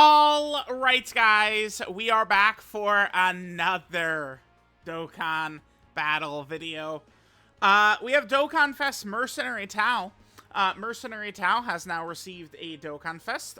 All right, guys, we are back for another Dokkan battle video. We have DOKKANFEST Mercenary Tao. Mercenary Tao has now received a DOKKANFEST.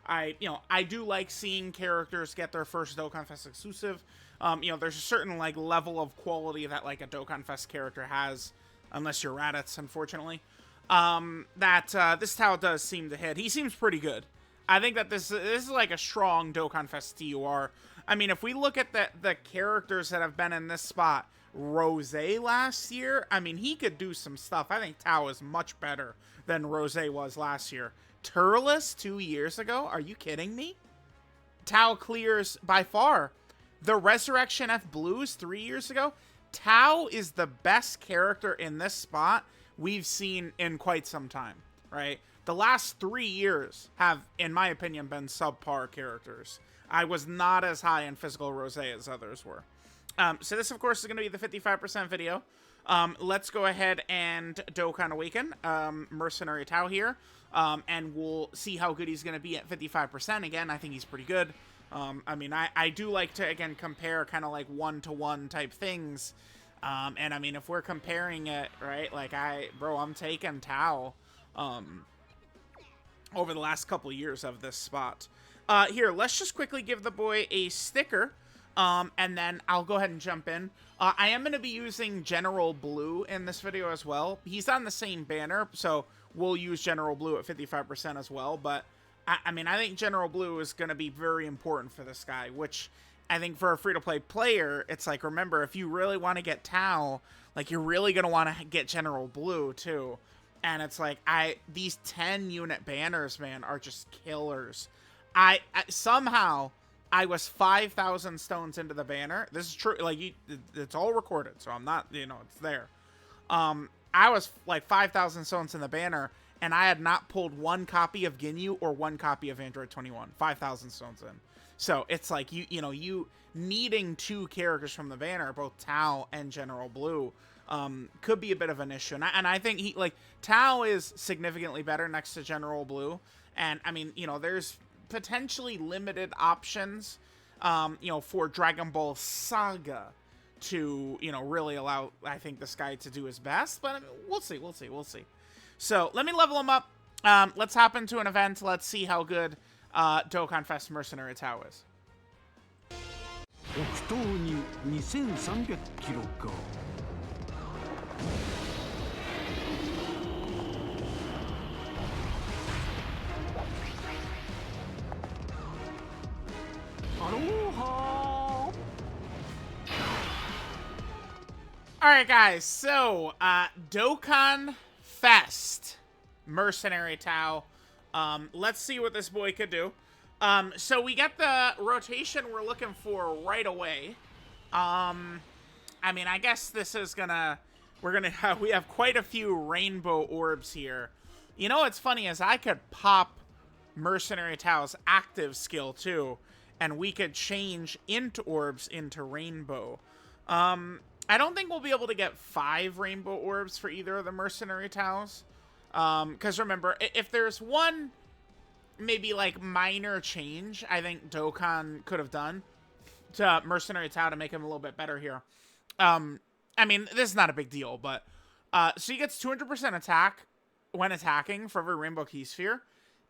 I do like seeing characters get their first DOKKANFEST exclusive. There's a certain level of quality that a DOKKANFEST character has, unless you're Raditz, unfortunately. This Tao does seem to hit. He seems pretty good. I think that this is a strong DOKKANFEST TUR. I mean, if we look at the characters that have been in this spot, Rose last year, I mean, he could do some stuff. I think Tao is much better than Rose was last year. Turles 2 years ago? Are you kidding me? Tao clears by far. The Resurrection F Blues 3 years ago? Tao is the best character in this spot we've seen in quite some time, right? The last 3 years have, in my opinion, been subpar characters. I was not as high in Physical Rose as others were. So this, of course, is going to be the 55% video. Let's go ahead and Dokkan Awaken Mercenary Tao here. And we'll see how good he's going to be at 55%. Again, I think he's pretty good. I do like to, again, compare kind of one-to-one type things. And, I mean, if we're comparing it, right, I'm taking Tao. Over the last couple years of this spot. Here, let's just quickly give the boy a sticker, and then I'll go ahead and jump in. I am going to be using General Blue in this video as well. He's on the same banner, so we'll use General Blue at 55% as well, but I think General Blue is going to be very important for this guy, which I think for a free-to-play player, it's remember, if you really want to get Tao, you're really going to want to get General Blue, too. And it's these 10 unit banners, man, are just killers. Somehow I was 5,000 stones into the banner. This is true. It's all recorded, so I'm not, it's there. I was 5,000 stones in the banner, and I had not pulled one copy of Ginyu or one copy of Android 21. 5,000 stones in. So it's you needing two characters from the banner, both Tao and General Blue, could be a bit of an issue. And I think Tao is significantly better next to General Blue. And I mean, there's potentially limited options, for Dragon Ball Saga to, really allow, I think, this guy to do his best. But I mean, we'll see. So let me level him up. Let's hop into an event. Let's see how good DOKKANFEST Mercenary Tao is. 北東に2300キロか。Alright, guys, so DOKKANFEST Mercenary Tao. Let's see what this boy could do. So we get the rotation we're looking for right away. I guess this is we have quite a few rainbow orbs here. You know what's funny is I could pop Mercenary Tao's active skill too, and we could change int orbs into rainbow. I don't think we'll be able to get 5 rainbow orbs for either of the Mercenary Taos. Because remember, if there's one maybe minor change I think Dokkan could have done to Mercenary Tao to make him a little bit better here. This is not a big deal, but so he gets 200% attack when attacking for every rainbow key sphere.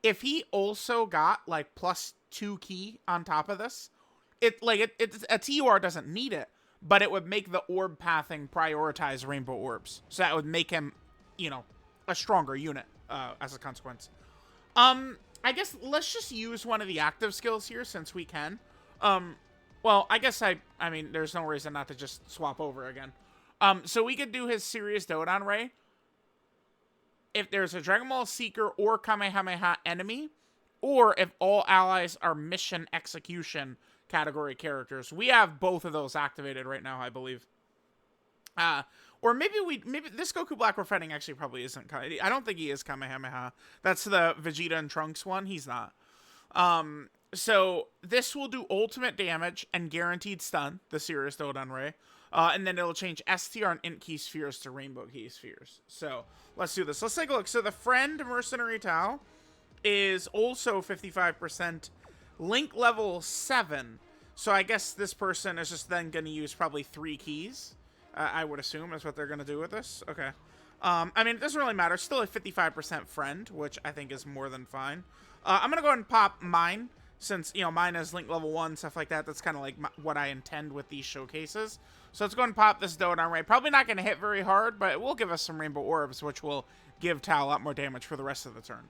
If he also got +2 key on top of this, a TUR doesn't need it, but it would make the orb pathing prioritize rainbow orbs. So that would make him, a stronger unit as a consequence. I guess let's just use one of the active skills here since we can. Well, I guess I mean, there's no reason not to just swap over again. So we could do his Serious Dodon Ray. If there's a Dragon Ball Seeker or Kamehameha enemy, or if all allies are mission execution category characters. We have both of those activated right now, I believe. Or maybe this Goku Black we're fighting actually probably isn't. I don't think he is Kamehameha. That's the Vegeta and Trunks one. He's not. So this will do ultimate damage and guaranteed stun, the Serious Dodon Ray. And then it'll change STR and int key spheres to rainbow key spheres. So let's do this. Let's take a look. So the friend Mercenary Tao is also 55% Link level 7. So I guess this person is just then going to use probably 3 keys. I would assume is what they're going to do with this. Okay. I mean, it doesn't really matter. Still a 55% friend, which I think is more than fine. I'm going to go ahead and pop mine, since, you know, mine is Link level 1, stuff like that. That's kind of like what I intend with these showcases. So let's go ahead and pop this Dokkan Ray. Probably not going to hit very hard, but it will give us some Rainbow Orbs, which will give Tao a lot more damage for the rest of the turn.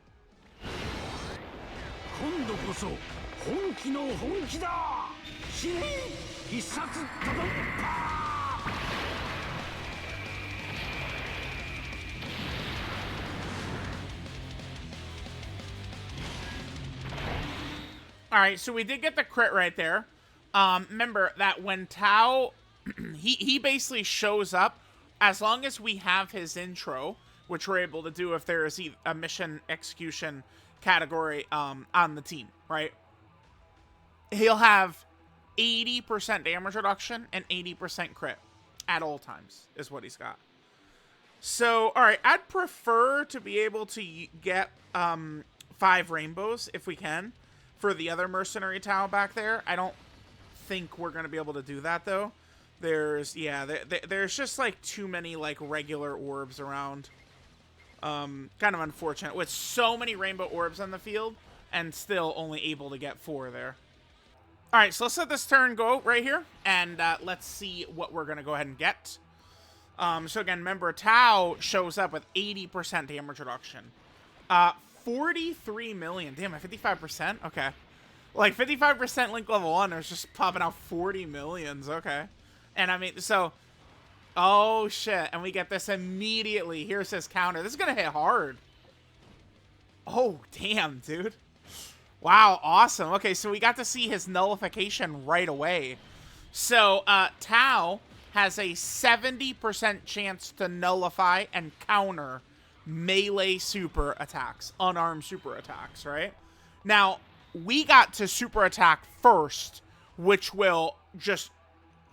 Alright, so we did get the crit right there. Remember that when Tao, he basically shows up, as long as we have his intro, which we're able to do if there is a mission execution category on the team, right? He'll have 80% damage reduction and 80% crit at all times, is what he's got. So, alright, I'd prefer to be able to get 5 rainbows, if we can, for the other Mercenary Tao back there. I don't think we're going to be able to do that, though. There's just, like, too many, like, regular orbs around. Kind of unfortunate. With so many rainbow orbs on the field, and still only able to get 4 there. Alright, so let's let this turn go right here, and let's see what we're going to go ahead and get. So again, remember, Tao shows up with 80% damage reduction. 43 million. Damn, at 55%? Okay. Like, 55% Link level 1 is just popping out 40 millions. Okay. And I mean, so... Oh, shit. And we get this immediately. Here's his counter. This is going to hit hard. Oh, damn, dude. Wow, awesome. Okay, so we got to see his nullification right away. So, Tao has a 70% chance to nullify and counter melee super attacks, unarmed super attacks, right? Now, we got to super attack first, which will just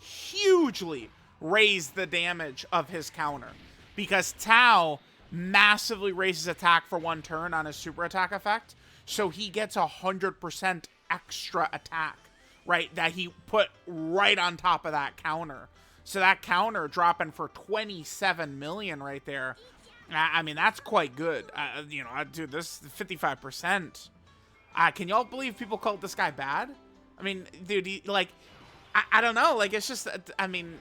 hugely raise the damage of his counter, because Tao massively raises attack for 1 turn on his super attack effect, so he gets 100% extra attack, right, that he put right on top of that counter. So that counter dropping for 27 million right there, I mean, that's quite good. You know, dude, this 55%. Can y'all believe people called this guy bad? I mean, dude, I don't know. Like, it's just, I mean,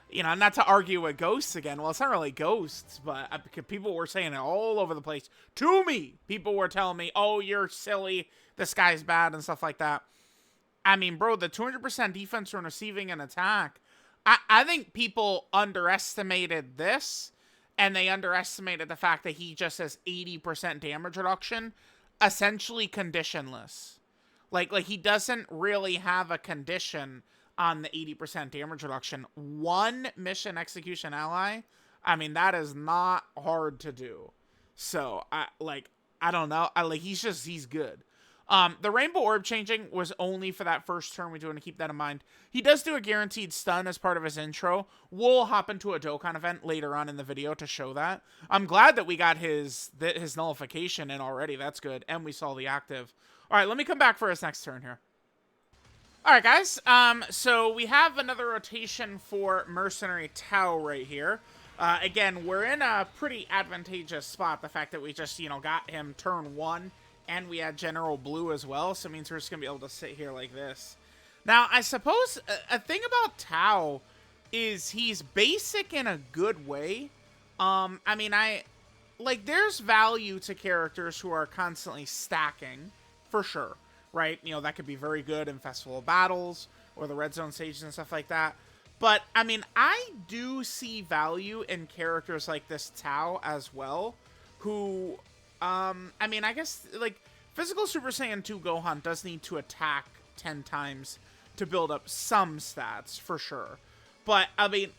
you know, not to argue with ghosts again. Well, it's not really ghosts, but people were saying it all over the place. To me, people were telling me, oh, you're silly, this guy's bad, and stuff like that. I mean, bro, the 200% defense from receiving an attack, I think people underestimated this, and they underestimated the fact that he just has 80% damage reduction, essentially conditionless. Like he doesn't really have a condition on the 80% damage reduction. 1 mission execution ally, I mean, that is not hard to do. So, I don't know. He's good. The Rainbow Orb changing was only for that first turn. We do want to keep that in mind. He does do a guaranteed stun as part of his intro. We'll hop into a Dokkan event later on in the video to show that. I'm glad that we got his nullification in already. That's good. And we saw the active. All right, let me come back for his next turn here. All right, guys. So we have another rotation for Mercenary Tao right here. Again, we're in a pretty advantageous spot. The fact that we just, you know, got him turn 1. And we had General Blue as well, so it means we're just going to be able to sit here like this. Now, I suppose a thing about Tao is he's basic in a good way. I mean, there's value to characters who are constantly stacking, for sure, right? You know, that could be very good in Festival of Battles or the Red Zone stages and stuff like that. But, I mean, I do see value in characters like this Tao as well, who... I mean, I guess, like, Physical Super Saiyan 2 Gohan does need to attack 10 times to build up some stats, for sure. But, I mean,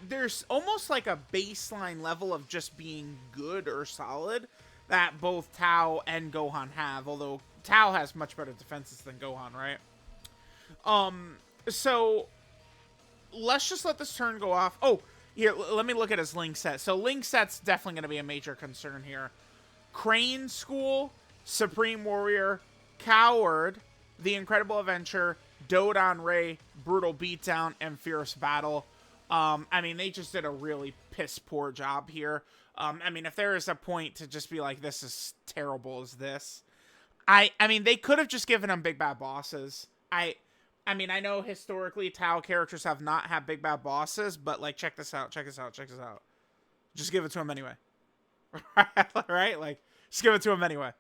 there's almost like a baseline level of just being good or solid that both Tao and Gohan have, although Tao has much better defenses than Gohan, right? So, let's just let this turn go off. Oh, here, let me look at his Link set. So, Link set's definitely going to be a major concern here. Crane School, Supreme Warrior, Coward, The Incredible Adventure, Dodon Ray, Brutal Beatdown, and Fierce Battle. I mean, they just did a really piss poor job here. I mean, if there is a point to just be like, this is terrible as this, I mean, they could have just given them big bad bosses. I mean, I know historically Tao characters have not had big bad bosses, but like, check this out. Just give it to them anyway. Right? Like, just give it to them anyway.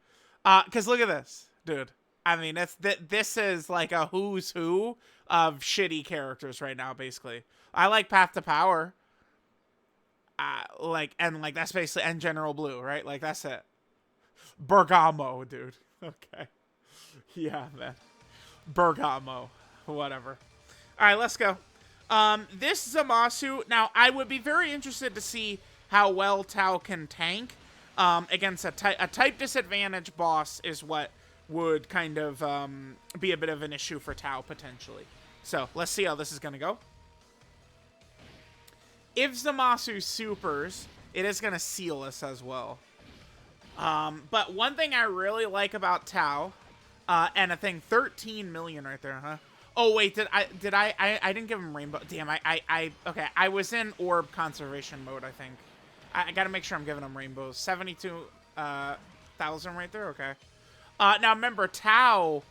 Because look at this, dude. I mean, this is like a who's who of shitty characters right now, basically. I like Path to Power. That's basically, and General Blue, right? Like, that's it. Bergamo, dude. Okay. Yeah, man. Bergamo. Whatever. Alright, let's go. This Zamasu, now, I would be very interested to see how well Tao can tank against a type disadvantage boss is what would kind of be a bit of an issue for Tao, potentially. So, let's see how this is going to go. If Zamasu supers, it is going to seal us as well. But one thing I really like about Tao, and a thing, 13 million right there, huh? Oh, wait, I didn't give him rainbow. Damn, okay, I was in orb conservation mode, I think. I gotta make sure I'm giving him rainbows. 72,000 right there, okay. Now remember, Tao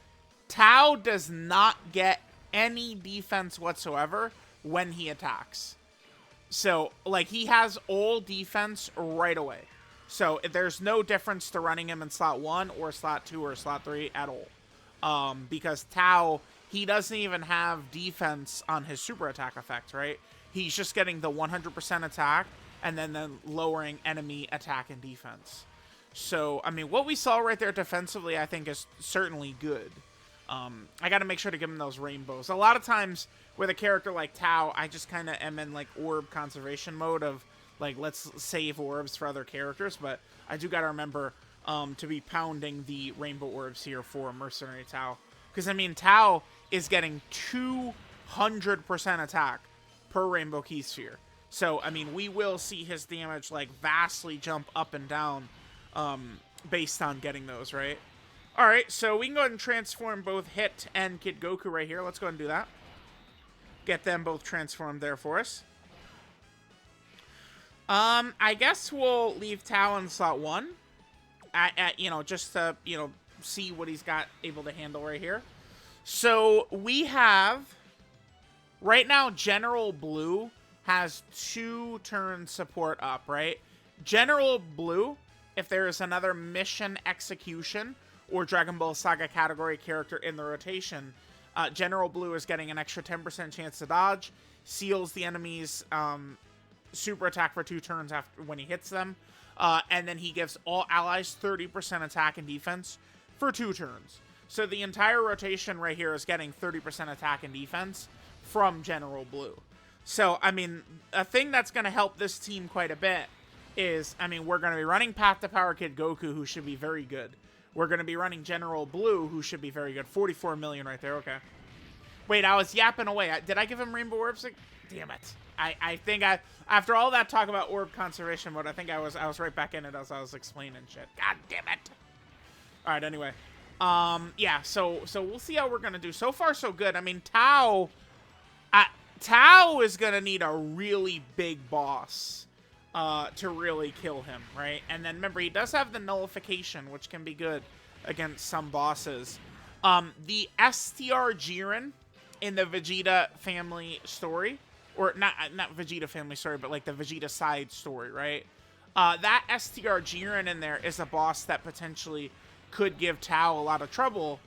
does not get any defense whatsoever when he attacks. So, like, he has all defense right away. So, there's no difference to running him in slot 1 or slot 2 or slot 3 at all. Because Tao, he doesn't even have defense on his super attack effect, right? He's just getting the 100% attack and then lowering enemy attack and defense. So, I mean, what we saw right there defensively, I think, is certainly good. I got to make sure to give him those rainbows. A lot of times with a character like Tao, I just kind of am in, like, orb conservation mode of, like, let's save orbs for other characters. But I do got to remember to be pounding the rainbow orbs here for Mercenary Tao. Because, I mean, Tao is getting 200% attack per rainbow key sphere. So, I mean, we will see his damage, like, vastly jump up and down based on getting those, right? Alright, so we can go ahead and transform both Hit and Kid Goku right here. Let's go ahead and do that. Get them both transformed there for us. I guess we'll leave Tao in slot 1. Just to, see what he's got able to handle right here. So, we have... Right now, General Blue has 2 turn support up, right? General Blue, if there is another mission execution or Dragon Ball Saga category character in the rotation, General Blue is getting an extra 10% chance to dodge, seals the enemy's super attack for 2 turns after when he hits them, and then he gives all allies 30% attack and defense for 2 turns. So the entire rotation right here is getting 30% attack and defense from General Blue. So, I mean, a thing that's going to help this team quite a bit is, I mean, we're going to be running Path to Power Kid Goku, who should be very good. We're going to be running General Blue, who should be very good. 44 million right there, okay. Wait, I was yapping away. Did I give him Rainbow Orbs? Damn it. I think after all that talk about Orb Conservation Mode, I think I was right back in it as I was explaining shit. God damn it. Alright, anyway. Yeah, so we'll see how we're going to do. So far, so good. I mean, Tao is going to need a really big boss to really kill him, right? And then remember, he does have the Nullification, which can be good against some bosses. The STR Jiren in the Vegeta family story, or not Vegeta family story, but like the Vegeta side story, right? That STR Jiren in there is a boss that potentially could give Tao a lot of trouble,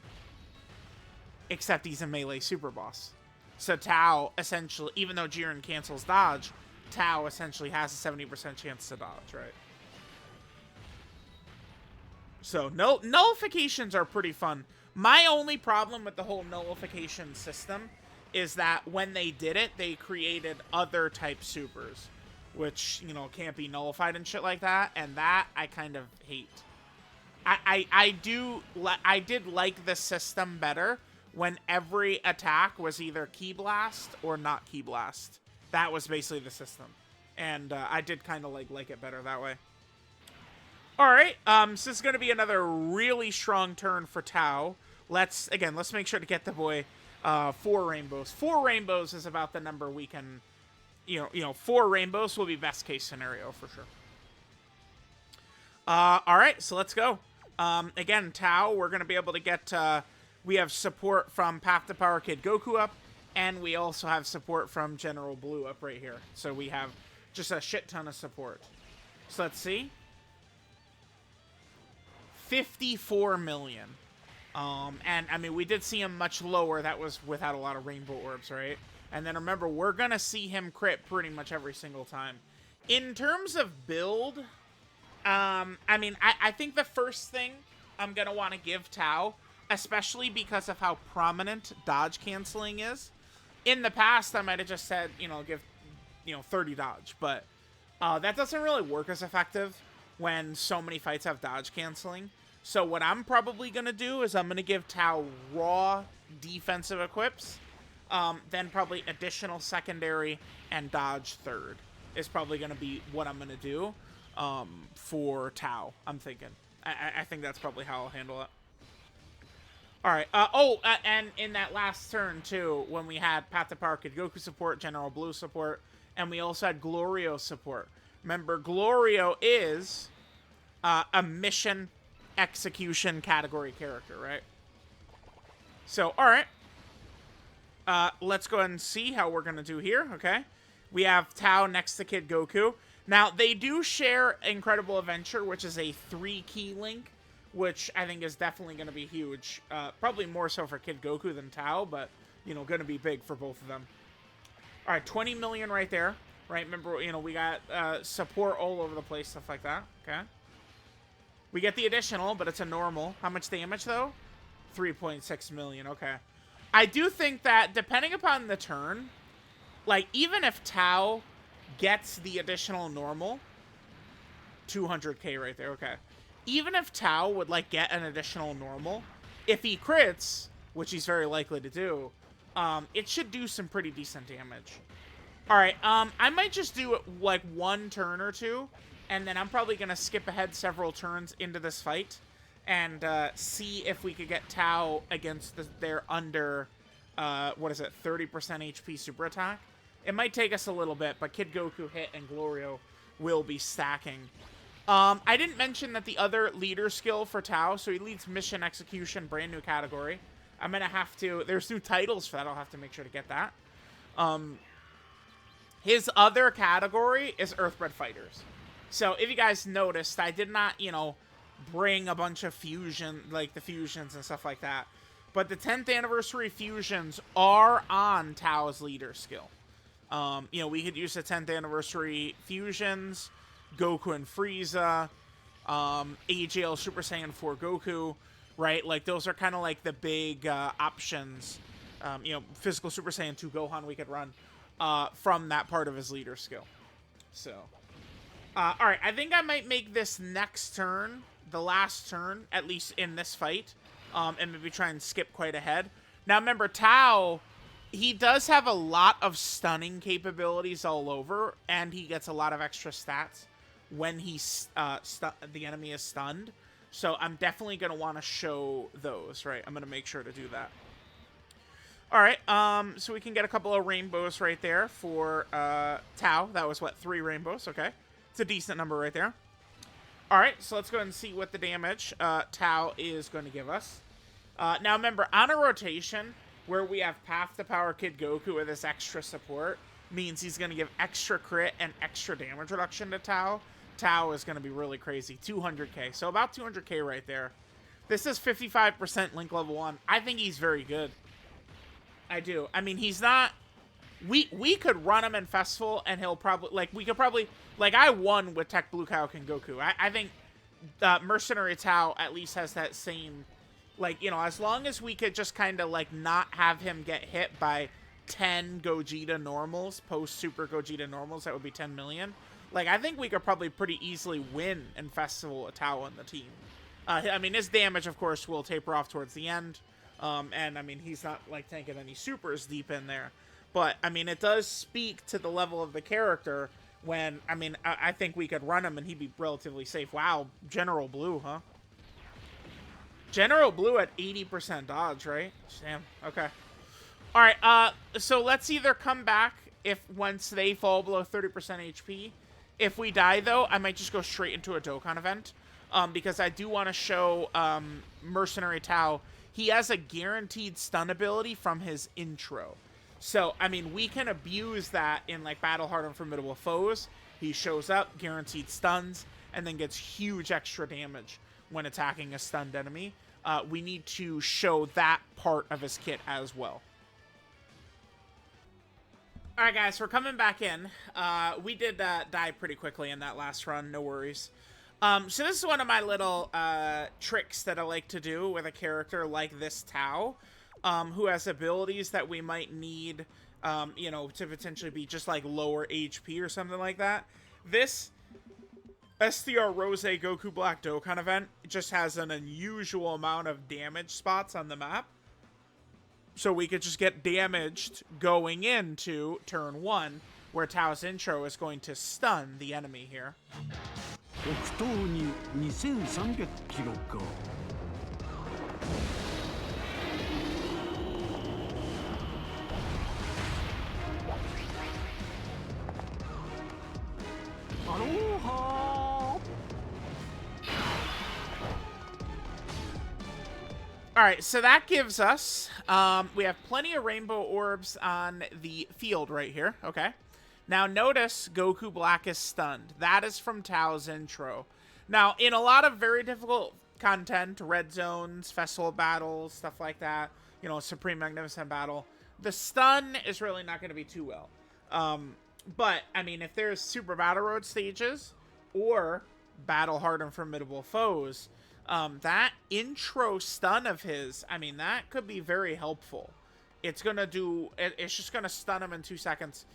except he's a melee super boss. So Tao, essentially, even though Jiren cancels dodge, Tao essentially has a 70% chance to dodge, right? So, nullifications are pretty fun. My only problem with the whole nullification system is that when they did it, they created other type supers, which, can't be nullified and shit like that, and that I kind of hate. I did like the system better when every attack was either Ki Blast or not Ki Blast. That was basically the system. And I did kind of like it better that way. Alright, so this is going to be another really strong turn for Tao. let's make sure to get the boy 4 rainbows. 4 rainbows is about the number we can, 4 rainbows will be best case scenario for sure. All right, so let's go. Again, Tao, we're going to be able to get, we have support from Path to Power Kid Goku up, and we also have support from General Blue up right here. So we have just a shit ton of support. So let's see. 54 million. And I mean, we did see him much lower. That was without a lot of rainbow orbs, right? And then remember, we're going to see him crit pretty much every single time. In terms of build, I mean, I think the first thing I'm going to want to give Tao, especially because of how prominent dodge canceling is. In the past, I might have just said, give, 30 dodge. But that doesn't really work as effective when so many fights have dodge canceling. So what I'm probably going to do is I'm going to give Tao raw defensive equips. Then probably additional secondary and dodge third is probably going to be what I'm going to do for Tao, I'm thinking. I think that's probably how I'll handle it. All right. And in that last turn, too, when we had Path to Power Kid Goku support, General Blue support, and we also had Glorio support. Remember, Glorio is a mission execution category character, right? So, all right. Let's go ahead and see how we're going to do here, okay? We have Tao next to Kid Goku. Now, they do share Incredible Adventure, which is a 3-key link, which I think is definitely going to be huge. Probably more so for Kid Goku than Tao, but, going to be big for both of them. All right, 20 million right there, right? Remember, we got support all over the place, stuff like that, okay? We get the additional, but it's a normal. How much damage, though? 3.6 million, okay. I do think that, depending upon the turn, like, even if Tao gets the additional normal, 200k right there, okay. Even if Tao would, like, get an additional normal, if he crits, which he's very likely to do, it should do some pretty decent damage. Alright, I might just do, like, 1 turn or 2, and then I'm probably going to skip ahead several turns into this fight and see if we could get Tao against their under, 30% HP super attack. It might take us a little bit, but Kid Goku hit and Glorio will be stacking. I didn't mention that the other leader skill for Tao, so he leads mission execution, brand new category. I'm going to have to, there's new titles for that, I'll have to make sure to get that. His other category is Earthbred Fighters. So if you guys noticed, I did not, bring a bunch of fusion, like the fusions and stuff like that. But the 10th anniversary fusions are on Tao's leader skill. We could use the 10th anniversary fusions, Goku and Frieza, AGL Super Saiyan 4 Goku, right? Like, those are kind of like the big options. Physical Super Saiyan 2 Gohan we could run from that part of his leader skill. So, all right, I think I might make this next turn the last turn, at least in this fight, and maybe try and skip quite ahead. Now, remember, Tao, he does have a lot of stunning capabilities all over, and he gets a lot of extra stats when the enemy is stunned. So I'm definitely going to want to show those, right? I'm going to make sure to do that. All right, so we can get a couple of rainbows right there for Tao. That was, 3 rainbows? Okay. It's a decent number right there. All right, so let's go ahead and see what the damage Tao is going to give us. Now, remember, on a rotation where we have Path to Power Kid Goku with this extra support, means he's going to give extra crit and extra damage reduction to Tao. Tao is going to be really crazy. 200k. So about 200k right there. This is 55% Link Level 1. I think he's very good. I do. I mean, he's not... We could run him in Festival, and he'll probably... I won with Tech Blue Kaioken Goku. I think Mercenary Tao at least has that same... as long as we could just kind of, not have him get hit by 10 Gogeta normals, post-Super Gogeta normals, that would be 10 million. I think we could probably pretty easily win in Festival with Tao on the team. I mean, his damage, of course, will taper off towards the end. And, I mean, he's not, tanking any supers deep in there. But, I mean, it does speak to the level of the character when, I mean, I think we could run him and he'd be relatively safe. Wow, General Blue, huh? General Blue at 80% dodge, right? Damn. Okay. All right. So let's either come back if once they fall below 30% HP. If we die though, I might just go straight into a Dokkan event. Because I do want to show Mercenary Tao. He has a guaranteed stun ability from his intro. So, I mean, we can abuse that in like Battle Hardened Formidable Foes. He shows up, guaranteed stuns, and then gets huge extra damage when attacking a stunned enemy. We need to show that part of his kit as well. Alright guys, we're coming back in. We did die pretty quickly in that last run, no worries. So this is one of my little tricks that I like to do with a character like this Tao, who has abilities that we might need, you know, to potentially be just like lower HP or something like that. This STR Rose Goku Black Dokkan event just has an unusual amount of damage spots on the map. So we could just get damaged going into turn 1, where Tao's intro is going to stun the enemy here. 北東に2300キロか。アロハ。 Alright, so that gives us, we have plenty of rainbow orbs on the field right here, okay? Now notice Goku Black is stunned. That is from Tao's intro. Now, in a lot of very difficult content, red zones, festival battles, stuff like that, you know, Supreme Magnificent Battle, the stun is really not going to be too well. But, I mean, if there's Super Battle Road stages or Battle Hardened Formidable Foes, that intro stun of his, I mean, that could be very helpful. It's going to do, it's just going to stun him in 2 seconds.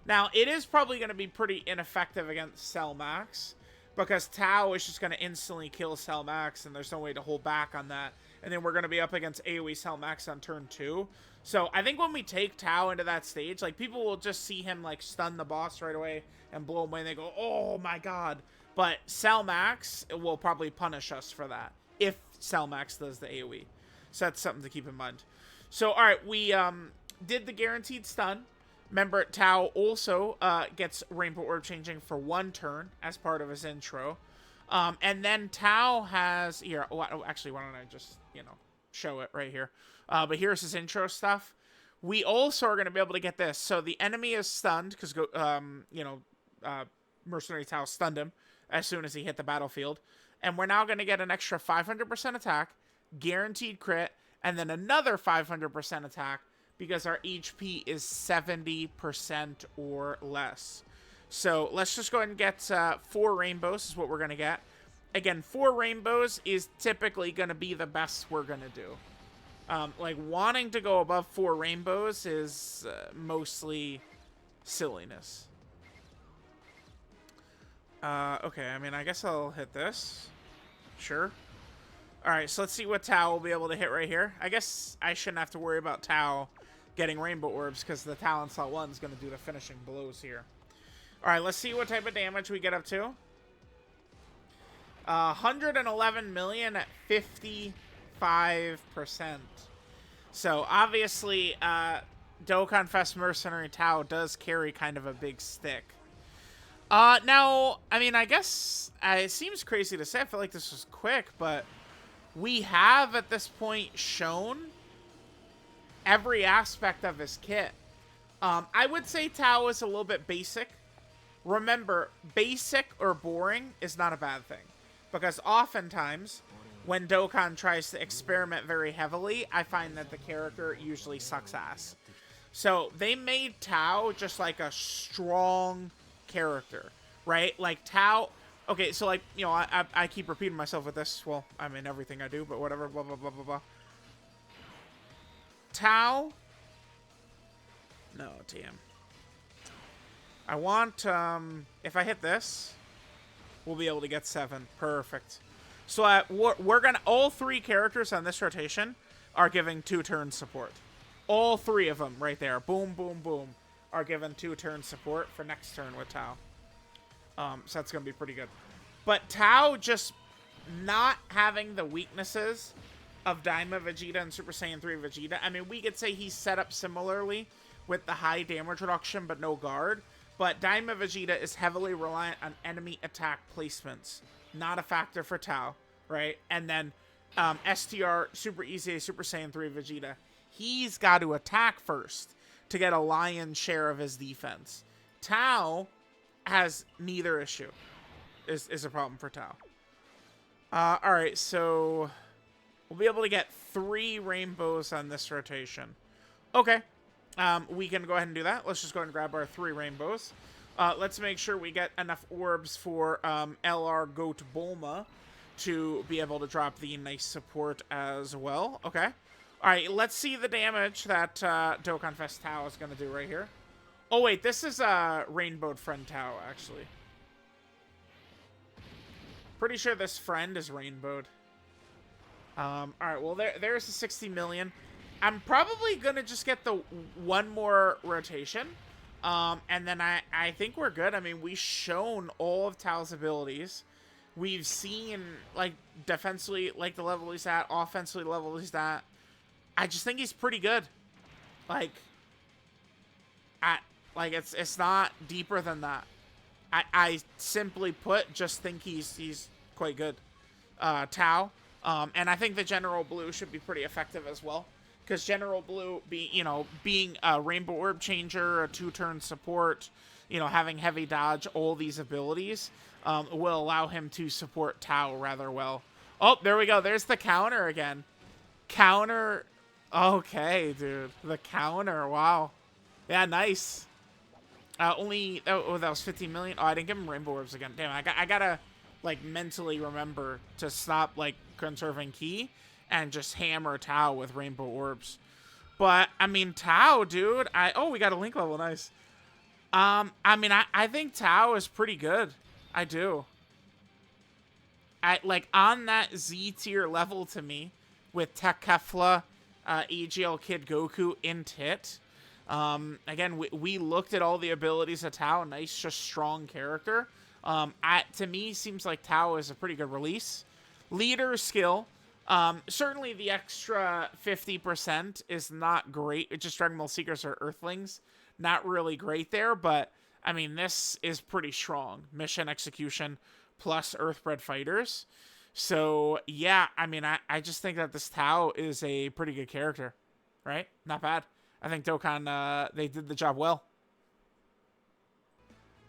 Now, it is probably going to be pretty ineffective against Cell Max, because Tao is just going to instantly kill Cell Max, and there's no way to hold back on that. And then we're going to be up against AoE Cell Max on turn 2. So I think when we take Tao into that stage, like, people will just see him, like, stun the boss right away and blow him away, and they go, oh my god. But Cell Max will probably punish us for that, if Cell Max does the AoE. So that's something to keep in mind. So, alright, we did the guaranteed stun. Remember, Tao also gets Rainbow Orb changing for 1 turn as part of his intro. And then Tao has... Here, actually, why don't I just, you know, show it right here. But here's his intro stuff. We also are going to be able to get this. So the enemy is stunned, because, you know, Mercenary Tao stunned him as soon as he hit the battlefield. And we're now going to get an extra 500% attack, guaranteed crit, and then another 500% attack, because our HP is 70% or less. So let's just go ahead and get 4 rainbows is what we're going to get. Again, 4 rainbows is typically going to be the best we're going to do. Like, wanting to go above 4 rainbows is mostly silliness. Okay, I mean, I guess I'll hit this. Sure. Alright, so let's see what Tao will be able to hit right here. I guess I shouldn't have to worry about Tao getting rainbow orbs, because the Talon Slot 1 is going to do the finishing blows here. Alright, let's see what type of damage we get up to. 111 million at 55%. So, obviously, DOKKANFEST Mercenary Tao does carry kind of a big stick. Now, I mean, I guess it seems crazy to say. I feel like this was quick, but we have at this point shown every aspect of his kit. I would say Tao is a little bit basic. Remember, basic or boring is not a bad thing, because oftentimes when Dokkan tries to experiment very heavily, I find that the character usually sucks ass. So they made Tao just like a strong character, right? Like Tao, okay, so like, you know, I keep repeating myself with this. Well, I mean, everything I do, but whatever, blah, blah, blah, blah, blah. Tao, no, damn. I want, if I hit this, we'll be able to get 7. Perfect. So we're gonna, all 3 characters on this rotation are giving 2-turn support. All 3 of them right there, boom, boom, boom, are given 2-turn support for next turn with Tao. So that's gonna be pretty good. But Tao just not having the weaknesses of Daima Vegeta and Super Saiyan 3 Vegeta. I mean, we could say he's set up similarly with the high damage reduction but no guard. But Daima Vegeta is heavily reliant on enemy attack placements. Not a factor for Tao, right? And then STR, Super Easy, Super Saiyan 3 Vegeta. He's got to attack first to get a lion's share of his defense. Tao has neither issue, is a problem for Tao. Alright, so we'll be able to get 3 rainbows on this rotation. Okay. We can go ahead and do that. Let's just go ahead and grab our 3 rainbows. Let's make sure we get enough orbs for LR Goat Bulma to be able to drop the nice support as well. Okay. Alright, let's see the damage that DOKKANFEST Tao is going to do right here. Oh, wait, this is Rainbowed Friend Tao, actually. Pretty sure this friend is rainbowed. Alright, well, there's the 60 million. I'm probably going to just get the 1 more rotation. And then I think we're good. I mean, we've shown all of Tao's abilities. We've seen, like, defensively, like, the level he's at, offensively, the level he's at. I just think he's pretty good. Like, it's not deeper than that. I simply put, just think he's quite good. Tao. And I think the General Blue should be pretty effective as well. Because General Blue, being a Rainbow Orb Changer, a 2-turn support, having heavy dodge, all these abilities, will allow him to support Tao rather well. Oh, there we go. There's the counter again. Counter. Okay, dude. The counter. Wow. Yeah, nice. That was 15 million. Oh, I didn't give him Rainbow Orbs again. Damn, I gotta, like, mentally remember to stop, like, conserving ki and just hammer Tao with Rainbow Orbs. But, I mean, Tao, dude. Oh, we got a link level. Nice. I mean, I think Tao is pretty good. I do. Like, on that Z tier level to me, with Tech Kefla, AGL Kid Goku in Tit. Again, we looked at all the abilities of Tao. Nice, just strong character. To me, seems like Tao is a pretty good release. Leader skill. Certainly the extra 50% is not great. It's just Dragon Ball Seekers or Earthlings. Not really great there, but, I mean, this is pretty strong. Mission execution plus Earthbred Fighters. So, yeah, I mean, I just think that this Tao is a pretty good character, right? Not bad. I think Dokkan, they did the job well.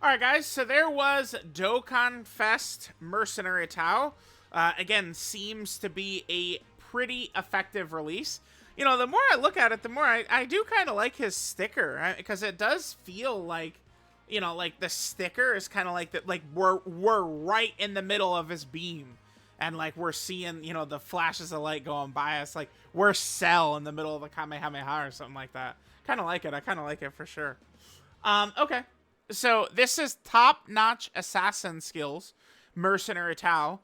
Alright, guys, so there was DOKKANFEST Mercenary Tao. Again, seems to be a pretty effective release. The more I look at it, the more I do kind of like his sticker, right? Because it does feel like, like the sticker is kind of like that, like we're right in the middle of his beam. And, like, we're seeing, the flashes of light going by us. Like, we're Cell in the middle of a Kamehameha or something like that. Kind of like it. I kind of like it for sure. Okay. So, this is top-notch assassin skills. Mercenary Tao.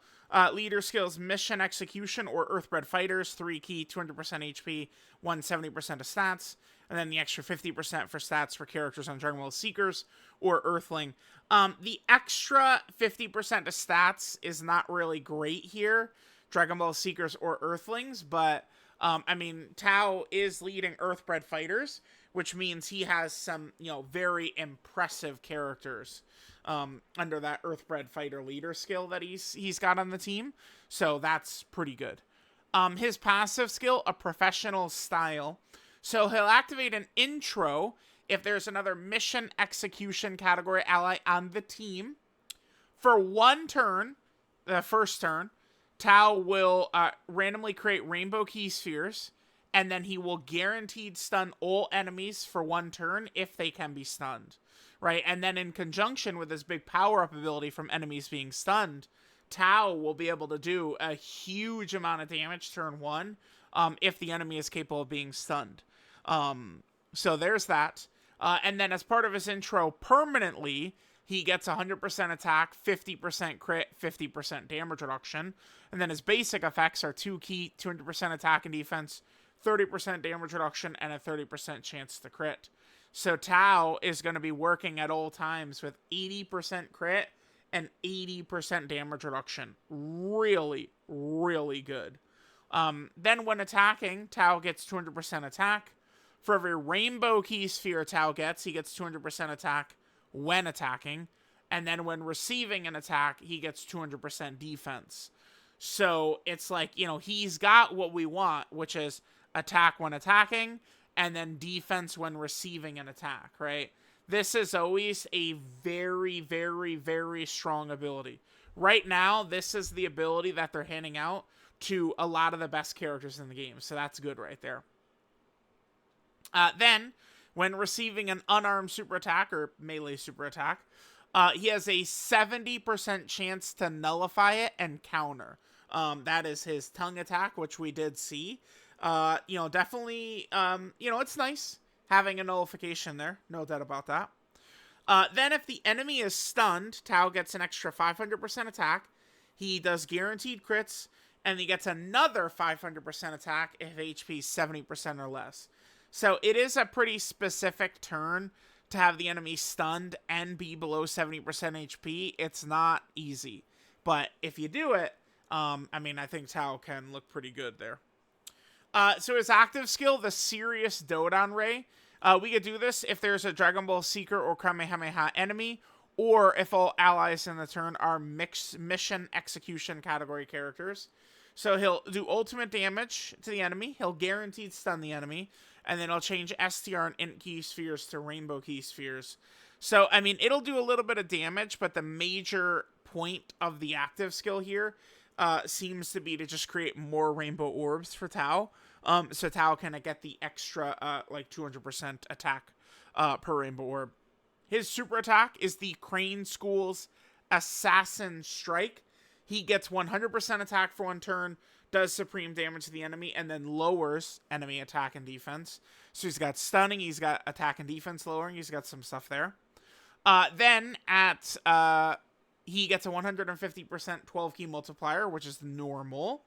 Leader skills, Mission Execution or Earthbred Fighters. 3 key, 200% HP, 170% of stats. And then the extra 50% for stats for characters on Dragon Ball Seekers or Earthling. The extra 50% of stats is not really great here, Dragon Ball Seekers or Earthlings, but, I mean, Tao is leading Earthbred Fighters, which means he has some, very impressive characters, under that Earthbred Fighter leader skill that he's got on the team, so that's pretty good. His passive skill, a professional style, so he'll activate an intro if there's another mission execution category ally on the team. For 1 turn, the first turn, Tao will randomly create rainbow key spheres, and then he will guaranteed stun all enemies for 1 turn if they can be stunned, right? And then in conjunction with his big power-up ability from enemies being stunned, Tao will be able to do a huge amount of damage turn 1 if the enemy is capable of being stunned. So there's that. And then as part of his intro permanently, he gets 100% attack, 50% crit, 50% damage reduction. And then his basic effects are 2 key, 200% attack and defense, 30% damage reduction, and a 30% chance to crit. So Tao is going to be working at all times with 80% crit and 80% damage reduction. Really, really good. Then when attacking, Tao gets 200% attack. For every rainbow key sphere Tao gets, he gets 200% attack when attacking. And then when receiving an attack, he gets 200% defense. So it's like, you know, he's got what we want, which is attack when attacking, and then defense when receiving an attack, right? This is always a very, very, very strong ability. Right now, this is the ability that they're handing out to a lot of the best characters in the game, so that's good right there. Then, when receiving an unarmed super attack, or melee super attack, he has a 70% chance to nullify it and counter. That is his tongue attack, which we did see. You know, definitely, you know, it's nice having a nullification there. No doubt about that. Then if the enemy is stunned, Tao gets an extra 500% attack. He does guaranteed crits, and he gets another 500% attack if HP is 70% or less. So it is a pretty specific turn to have the enemy stunned and be below 70% HP. It's not easy. But if you do it, I mean, I think Tao can look pretty good there. So his active skill, the Serious Dodon Ray, we could do this if there's a Dragon Ball Seeker or Kamehameha enemy, or if all allies in the turn are mission execution category characters. So he'll do ultimate damage to the enemy, he'll guaranteed stun the enemy, and then he'll change STR and Int key spheres to rainbow key spheres. So, I mean, it'll do a little bit of damage, but the major point of the active skill here seems to be to just create more rainbow orbs for Tao. So Tao can get the extra, like, 200% attack per rainbow orb. His super attack is the Crane School's Assassin Strike. He gets 100% attack for one turn, does supreme damage to the enemy, and then lowers enemy attack and defense. So he's got stunning, he's got attack and defense lowering, he's got some stuff there. Then at he gets a 150% 12 key multiplier, which is normal.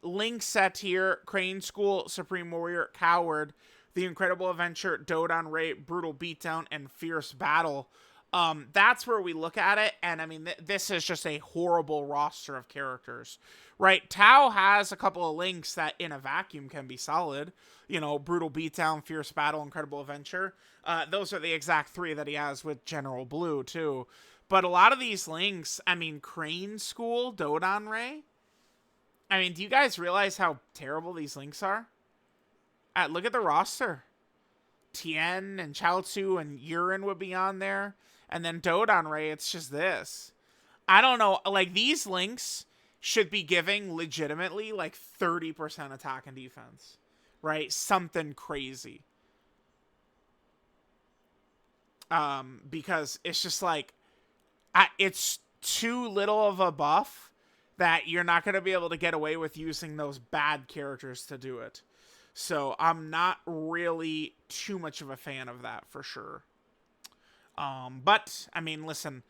Link set here: Crane School, Supreme Warrior, Coward, The Incredible Adventure, Dodon Ray, Brutal Beatdown, and Fierce Battle. That's where we look at it, and I mean, this is just a horrible roster of characters, right? Tao has a couple of links that in a vacuum can be solid. You know, Brutal Beatdown, Fierce Battle, Incredible Adventure. Those are the exact three that he has with General Blue, too. But a lot of these links, I mean, Crane School, Dodon Ray. I mean, do you guys realize how terrible these links are? Look at the roster. Tien and Chaozu and Urine would be on there. And then Dodon Ray, it's just this. I don't know. Like, these links should be giving legitimately like 30% attack and defense. Right? Something crazy. Because it's just like, it's too little of a buff that you're not going to be able to get away with using those bad characters to do it. So I'm not really too much of a fan of that for sure. But I mean, listen,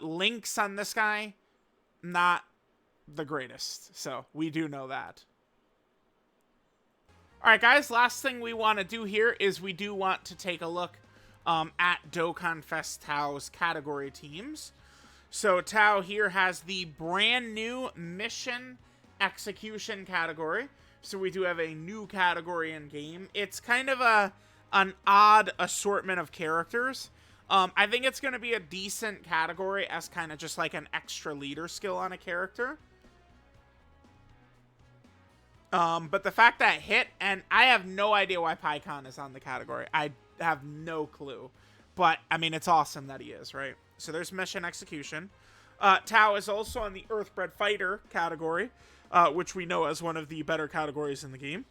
links on this guy, not the greatest. So we do know that. All right, guys, last thing we want to do here is we do want to take a look at DOKKANFEST Tao's category teams. So Tao here has the brand new mission execution category. So we do have a new category in game. It's kind of an odd assortment of characters. I think it's going to be a decent category as kind of just like an extra leader skill on a character. But the fact that Hit, and I have no idea why PyCon is on the category. I have no clue. But, I mean, it's awesome that he is, right? So there's mission execution. Tao is also on the Earthbred Fighter category, which we know as one of the better categories in the game.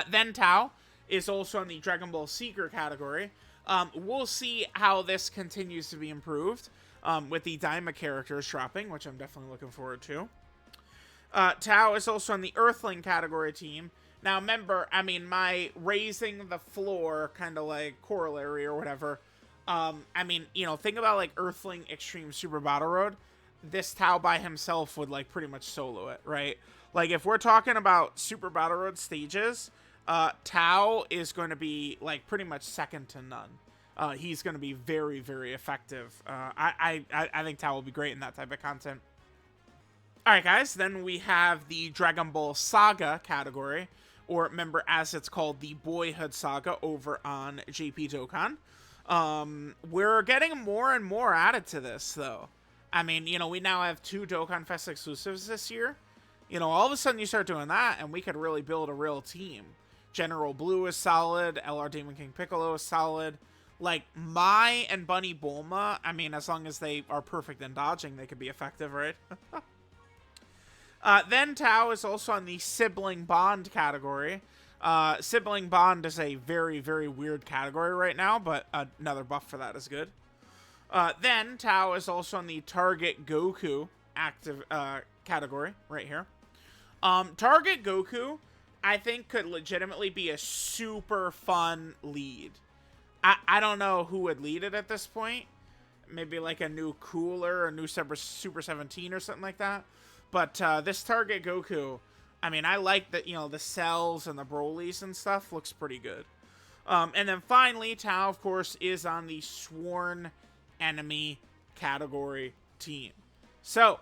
Then Tao is also on the Dragon Ball Seeker category. We'll see how this continues to be improved with the Daima characters dropping, which I'm definitely looking forward to. Tao is also on the Earthling category team. Now, remember, I mean, my raising the floor kind of like corollary or whatever. I mean, you know, think about like Earthling Extreme Super Battle Road. This Tao by himself would like pretty much solo it, right? Like if we're talking about Super Battle Road stages, Tao is going to be like pretty much second to none. He's going to be very, very effective. I think Tao will be great in that type of content. Alright guys, then we have the Dragon Ball Saga category, or remember as it's called, the Boyhood Saga over on JP Dokkan. We're getting more and more added to this, though. I mean, you know, we now have 2 Dokkan Fest exclusives this year. You know, all of a sudden you start doing that, and we could really build a real team. General Blue is solid, LR Demon King Piccolo is solid. Like, Mai and Bunny Bulma, I mean, as long as they are perfect in dodging, they could be effective, right? Then Tao is also on the Sibling Bond category. Sibling Bond is a very, very weird category right now, but another buff for that is good. Then Tao is also on the Target Goku active category right here. Target Goku, I think, could legitimately be a super fun lead. I don't know who would lead it at this point. Maybe like a new Cooler, a new Super 17 or something like that. But this Target Goku, I mean, I like that, you know, the cells and the Brolys and stuff looks pretty good. And then finally, Tao, of course, is on the Sworn Enemy category team. So,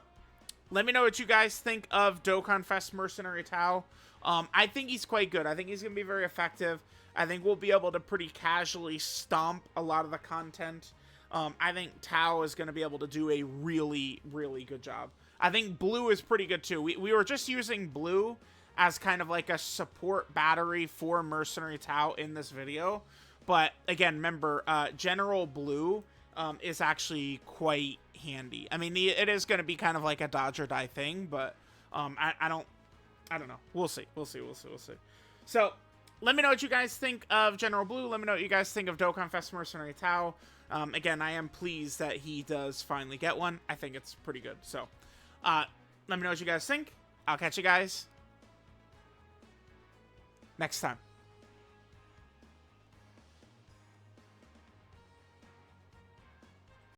let me know what you guys think of Dokkan Fest Mercenary Tao. I think he's quite good. I think he's going to be very effective. I think we'll be able to pretty casually stomp a lot of the content. I think Tao is going to be able to do a really, really good job. I think Blue is pretty good too. We were just using Blue as kind of like a support battery for Mercenary Tao in this video. But again, remember, General Blue is actually quite handy. I mean, it is going to be kind of like a dodge or die thing, but I don't know. We'll see. So, let me know what you guys think of General Blue. Let me know what you guys think of Dokkan Fest Mercenary Tao. Again, I am pleased that he does finally get one. I think it's pretty good. So, let me know what you guys think. I'll catch you guys next time.